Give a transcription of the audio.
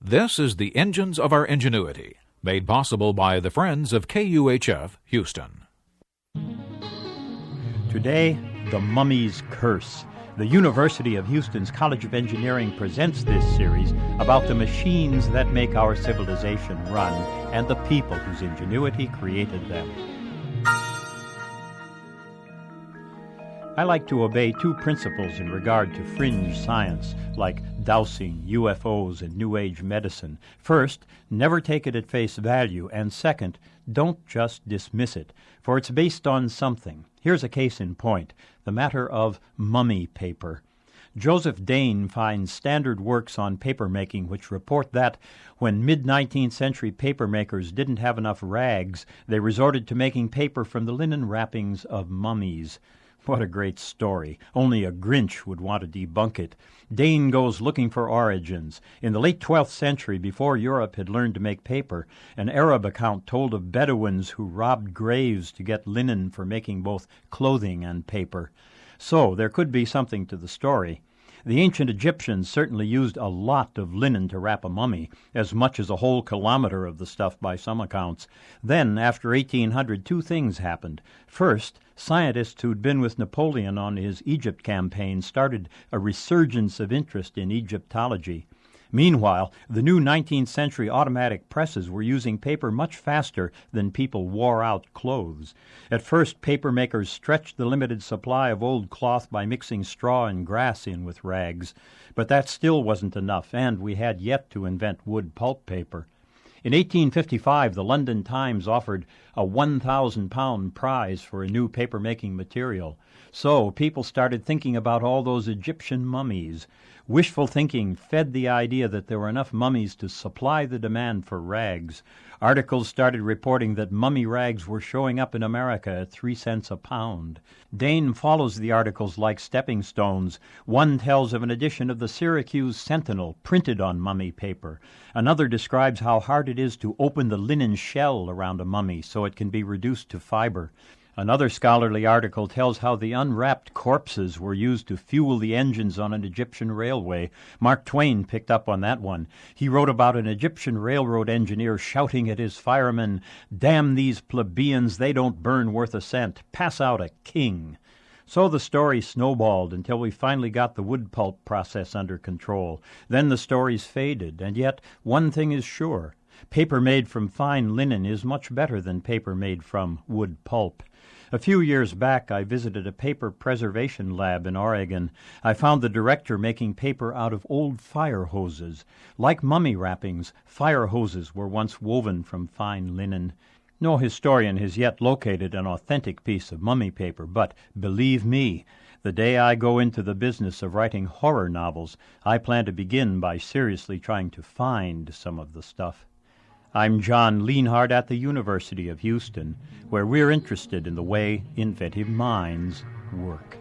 This is the Engines of Our Ingenuity, made possible by the Friends of KUHF Houston. Today, the Mummy's Curse. The University of Houston's College of Engineering presents this series about the machines that make our civilization run and the people whose ingenuity created them. I like to obey two principles in regard to fringe science, like dowsing, UFOs, and New Age medicine. First, never take it at face value, and second, don't just dismiss it, for it's based on something. Here's a case in point, the matter of mummy paper. Joseph Dane finds standard works on paper-making which report that when mid-19th century paper-makers didn't have enough rags, they resorted to making paper from the linen wrappings of mummies. What a great story. Only a Grinch would want to debunk it. Dane goes looking for origins. In the late 12th century, before Europe had learned to make paper, an Arab account told of Bedouins who robbed graves to get linen for making both clothing and paper. So there could be something to the story. The ancient Egyptians certainly used a lot of linen to wrap a mummy, as much as a whole kilometer of the stuff by some accounts. Then, after 1800, two things happened. First, scientists who'd been with Napoleon on his Egypt campaign started a resurgence of interest in Egyptology. Meanwhile, the new 19th century automatic presses were using paper much faster than people wore out clothes. At first, paper makers stretched the limited supply of old cloth by mixing straw and grass in with rags. But that still wasn't enough, and we had yet to invent wood pulp paper. In 1855, the London Times offered a 1,000-pound prize for a new paper-making material. So people started thinking about all those Egyptian mummies. Wishful thinking fed the idea that there were enough mummies to supply the demand for rags. Articles started reporting that mummy rags were showing up in America at 3 cents a pound. Dane follows the articles like stepping stones. One tells of an edition of the Syracuse Sentinel printed on mummy paper. Another describes how hard it is to open the linen shell around a mummy so it can be reduced to fiber. Another scholarly article tells how the unwrapped corpses were used to fuel the engines on an Egyptian railway. Mark Twain picked up on that one. He wrote about an Egyptian railroad engineer shouting at his firemen, "Damn these plebeians, they don't burn worth a cent. Pass out a king." So the story snowballed until we finally got the wood pulp process under control. Then the stories faded, and yet one thing is sure. Paper made from fine linen is much better than paper made from wood pulp. A few years back, I visited a paper preservation lab in Oregon. I found the director making paper out of old fire hoses. Like mummy wrappings, fire hoses were once woven from fine linen. No historian has yet located an authentic piece of mummy paper, but believe me, the day I go into the business of writing horror novels, I plan to begin by seriously trying to find some of the stuff. I'm John Lienhardt at the University of Houston, where we're interested in the way inventive minds work.